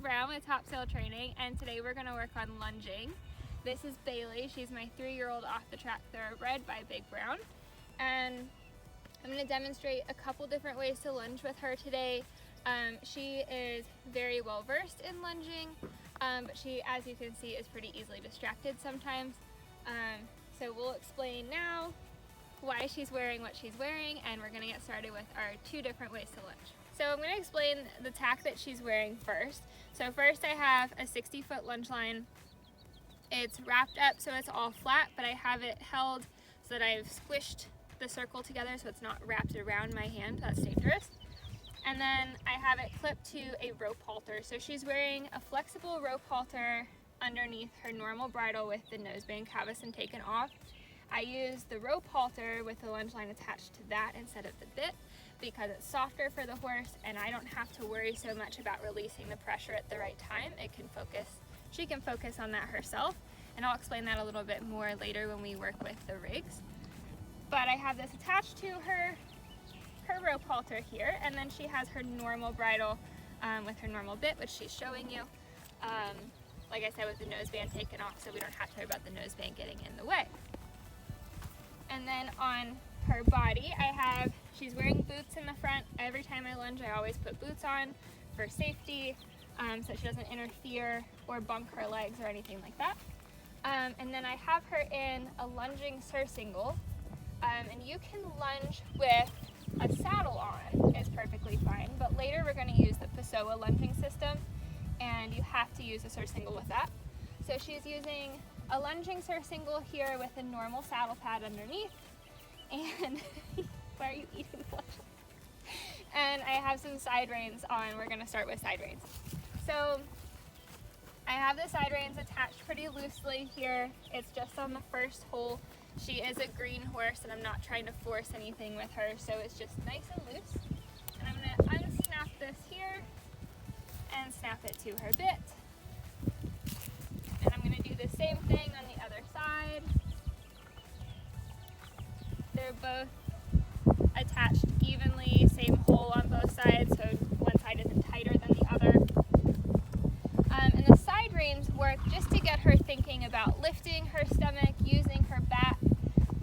Brown with Topsail Training, and today we're going to work on lunging. This is Bailey. She's my 3-year-old off-the-track thoroughbred by Big Brown, and I'm going to demonstrate a couple different ways to lunge with her today. She is very well versed in lunging, but she, as you can see, is pretty easily distracted sometimes. So we'll explain now why she's wearing what she's wearing, and we're going to get started with our 2 different ways to lunge. So I'm going to explain the tack that she's wearing first. So first I have a 60-foot lunge line. It's wrapped up so it's all flat, but I have it held so that I've squished the circle together so it's not wrapped around my hand. That's dangerous. And then I have it clipped to a rope halter. So she's wearing a flexible rope halter underneath her normal bridle with the noseband cavesson taken off. I use the rope halter with the lunge line attached to that instead of the bit because it's softer for the horse and I don't have to worry so much about releasing the pressure at the right time. She can focus on that herself, and I'll explain that a little bit more later when we work with the rigs. But I have this attached to her rope halter here, and then she has her normal bridle with her normal bit, which she's showing you. Like I said, with the noseband taken off, so we don't have to worry about the noseband getting in the way. And then on her body, she's wearing boots in the front. Every time I lunge, I always put boots on for safety, so she doesn't interfere or bump her legs or anything like that. And then I have her in a lunging surcingle, and you can lunge with a saddle on, it's perfectly fine, but later we're going to use the Pessoa lunging system, and you have to use a surcingle with that. So she's using a lunging surcingle here with a normal saddle pad underneath, and why are you eating lunch? And I have some side reins on. We're going to start with side reins. So I have the side reins attached pretty loosely here. It's just on the first hole. She is a green horse and I'm not trying to force anything with her, so it's just nice and loose. And I'm going to unsnap this here and snap it to her bit. And I'm going to do the same thing on the other side. They're both attached evenly, same hole on both sides, so one side isn't tighter than the other. And the side reins work just to get her thinking about lifting her stomach, using her back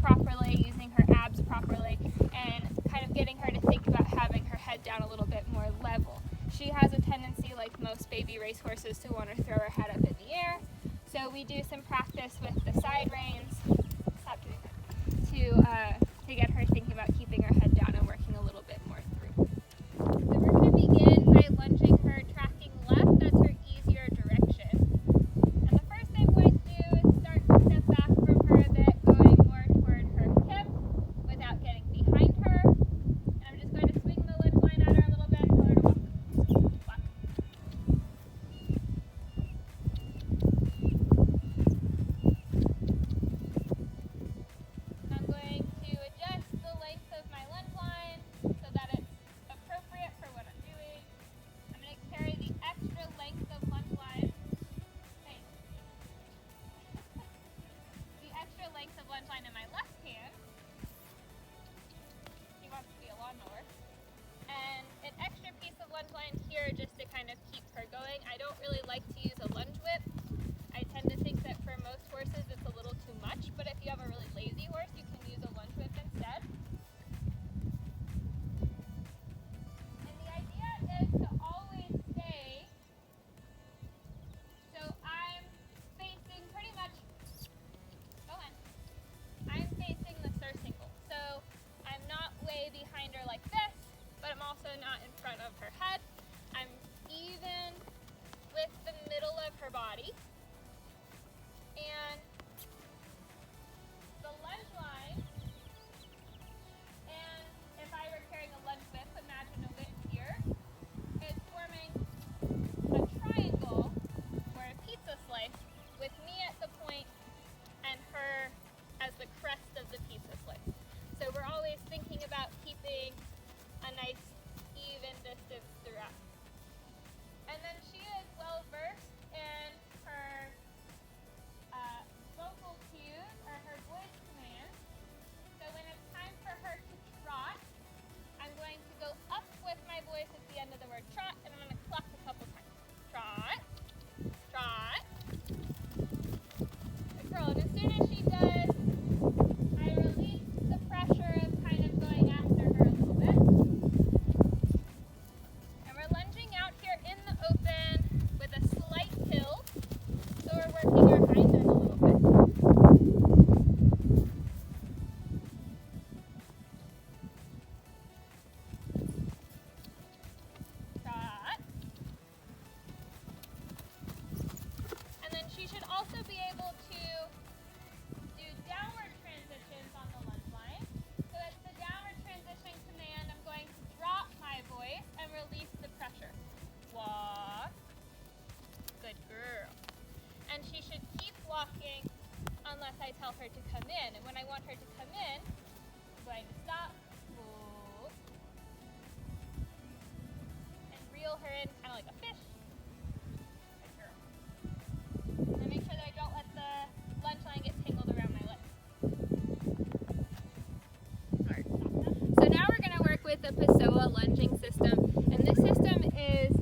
properly, using her abs properly, and kind of getting her to think about having her head down a little bit more level. She has a tendency, like most baby racehorses, to want to throw her head up in the air. So we do some practice with the side reins, to get her thinking about keeping her head down and working a little bit more through. So we're going to begin by lunging her tracking left. That's her easier direction. And the first thing I'm going to do is start to step back from her a bit, going more toward her hip without getting behind her. And I'm just going to swing the lunge line at her a little bit, tell her to walk. I'm going to adjust the length of my lunge line so that it's appropriate for what I'm doing. I'm going to carry the extra length of lunge line. Hey. The extra length of lunge line in my left hand. She wants to be a lawnmower. And an extra piece of lunge line here just to kind of keep her going. I don't really like to use a lunge whip. I tend to think that for most horses it's a little too much, but if you have a really lazy horse, you can use a lunge whip instead. And the idea is to always stay, so I'm facing pretty much, I'm facing the surcingle. So I'm not way behind her like this, but I'm also not in front of her head. I'm even with the middle of her body. And the lunge line, and if I were carrying a lunge whip, imagine a whip here, is forming a triangle or a pizza slice with me at the point and her as the crest of the pizza slice. So we're always thinking about keeping a nice even distance throughout. And then she is well versed in her vocal cues or her voice commands. So when it's time for her to trot, I'm going to go up with my voice at the end of the word trot, and I'm going to clap a couple times. Trot. the Pessoa lunging system, and this system is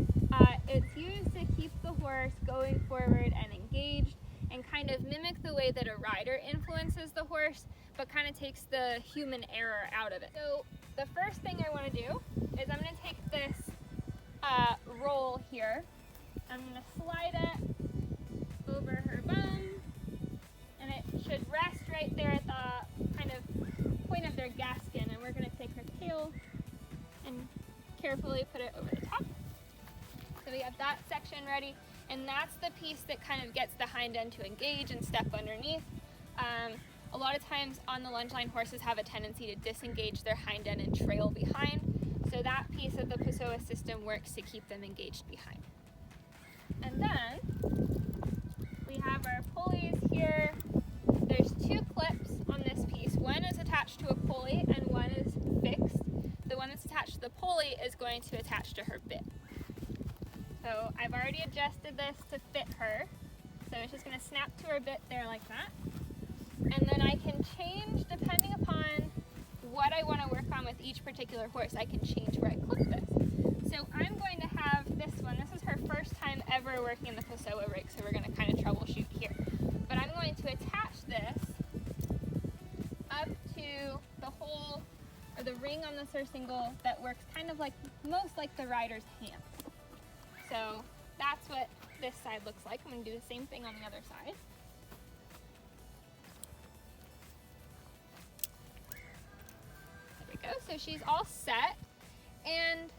it's used to keep the horse going forward and engaged, and kind of mimic the way that a rider influences the horse, but kind of takes the human error out of it. So the first thing I want to do is I'm going to take this roll here. I'm going to slide it over her bum, and it should rest right there at the kind of point of their gaskin, and we're going to take her tail and carefully put it over the top. So we have that section ready, and that's the piece that kind of gets the hind end to engage and step underneath. A lot of times on the lunge line, horses have a tendency to disengage their hind end and trail behind, so that piece of the Pessoa system works to keep them engaged behind. And then we have our pulleys here. There's two clips on this piece. One is attached to a pulley and one is fixed. The one that's attached to the pulley is going to attach to her bit. So I've already adjusted this to fit her. So it's just going to snap to her bit there like that. And then I can change, depending upon what I want to work on with each particular horse, I can change where I clip this. So I'm going to have this one. This is her first time ever working in the Pessoa rig, so we're going to kind of troubleshoot here. But I'm going to attach this up to the hole, or the ring on the surcingle that works kind of like, most like the rider's hand. So that's what this side looks like. I'm going to do the same thing on the other side. There we go. So she's all set, and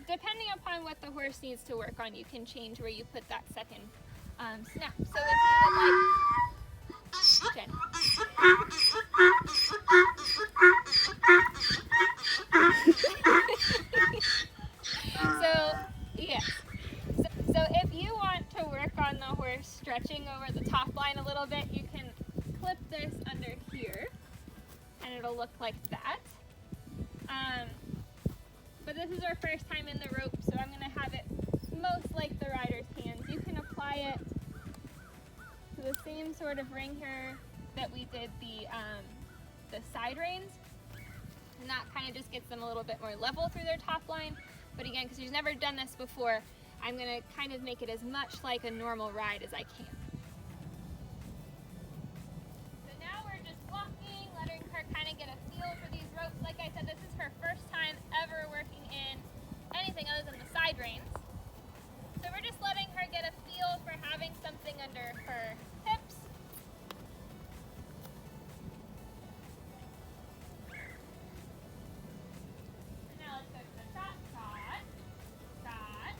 depending upon what the horse needs to work on, you can change where you put that second snap. So if you would like, Jen. So yes. So if you want to work on the horse stretching over the top line a little bit, you can clip this under here, and it'll look like that. But this is our first time in the rope, so I'm going to have it most like the rider's hands. You can apply it to the same sort of ring here that we did the side reins, and that kind of just gets them a little bit more level through their top line. But again, because she's never done this before, I'm going to kind of make it as much like a normal ride as I can. So now we're just walking, letting her kind of get a feel for these ropes. Like I said, this is her first time ever working in anything other than the side reins. So we're just letting her get a feel for having something under her hips. And now let's go to the trot, trot, trot,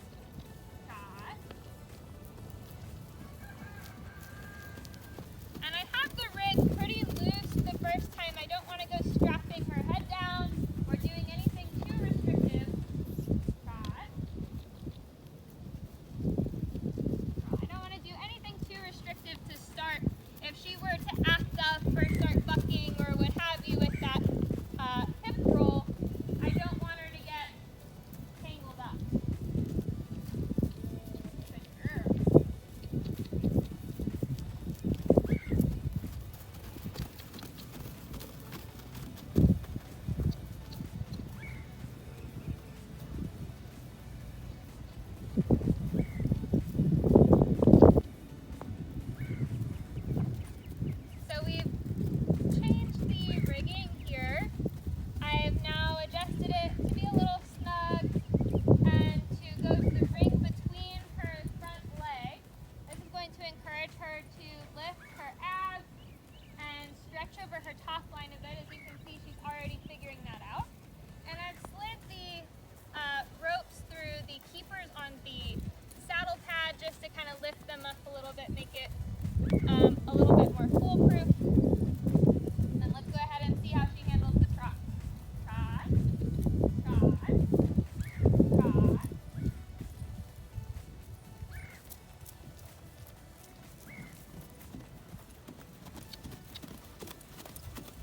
trot. And I have the rig pretty loose the first time. I don't want to go strapping her head down or doing anything too restrictive. Trot. I don't want to do anything too restrictive to start. If she were to act up or start bucking or what have you with that hip roll, I don't want her to get tangled up. Good girl. So we've changed the rigging here. I've now adjusted it to be a little snug and to go to the ring between her front legs. This is going to encourage her to lift her abs and stretch over her top line a bit. As you can see, she's already figuring that out. And I've slid the ropes through the keepers on the saddle pad just to kind of lift them up a little bit, make it a little bit more foolproof. And let's go ahead and see how she handles the trot. Trot, trot, trot.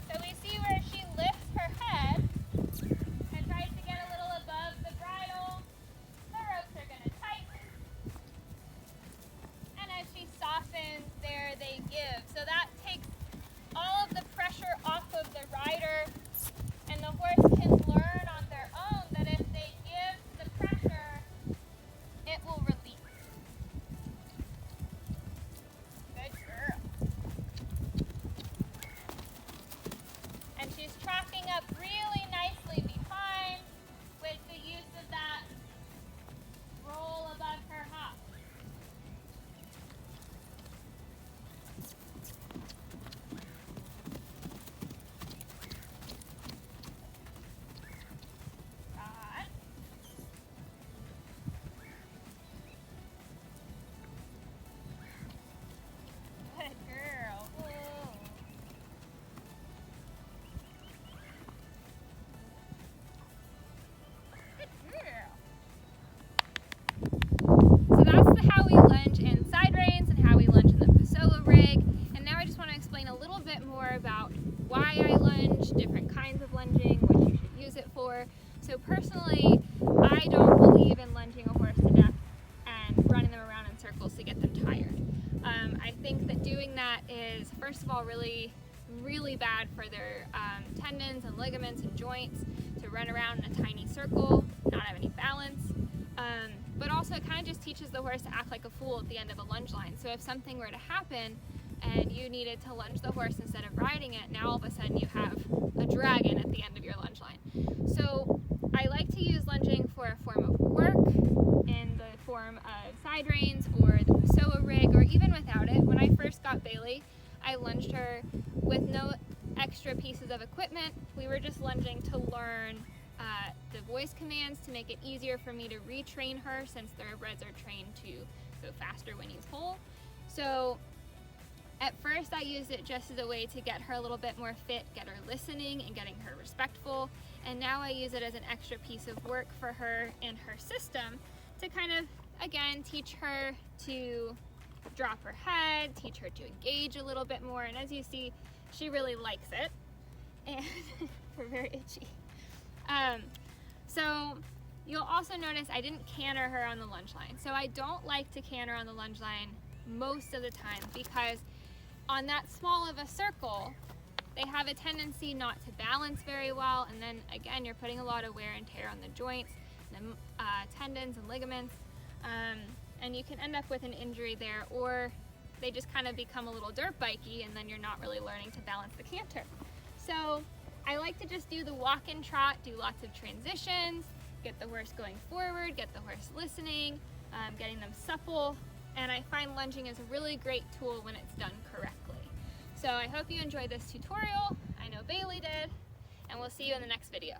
So we see where she lifts her head and tries to get a little above the bridle. The ropes are going to tighten. And as she softens tracking up really nicely behind with the use of that roll above her hop. Good girl. Whoa. Good girl. So that's the how we lunge in side reins and how we lunge in the Pessoa rig. And now I just want to explain a little bit more about why I lunge, different kinds of lunging, what you should use it for. So personally, I don't believe in lunging a horse to death and running them around in circles to get them tired. I think that doing that is, first of all, really bad for their tendons and ligaments and joints to run around in a tiny circle, not have any balance. But also it kind of just teaches the horse to act like a fool at the end of a lunge line. So if something were to happen and you needed to lunge the horse instead of riding it, now all of a sudden you have a dragon at the end of your lunge line. So I like to use lunging for a form of work in the form of side reins or the Pessoa rig, or even without it. When I first got Bailey, I lunged her with no extra pieces of equipment. We were just lunging to learn the voice commands to make it easier for me to retrain her, since thoroughbreds are trained to go faster when you pull. So at first I used it just as a way to get her a little bit more fit, get her listening and getting her respectful. And now I use it as an extra piece of work for her and her system to kind of, again, teach her to drop her head, teach her to engage a little bit more. And as you see, she really likes it. And we're very itchy. So you'll also notice I didn't canter her on the lunge line. So I don't like to canter on the lunge line most of the time, because on that small of a circle, they have a tendency not to balance very well, and then again you're putting a lot of wear and tear on the joints, the tendons and ligaments, and you can end up with an injury there, or they just kind of become a little dirt bikey, and then you're not really learning to balance the canter. So I like to just do the walk and trot, do lots of transitions, get the horse going forward, get the horse listening, getting them supple, and I find lunging is a really great tool when it's done correctly. So I hope you enjoyed this tutorial. I know Bailey did, and we'll see you in the next video.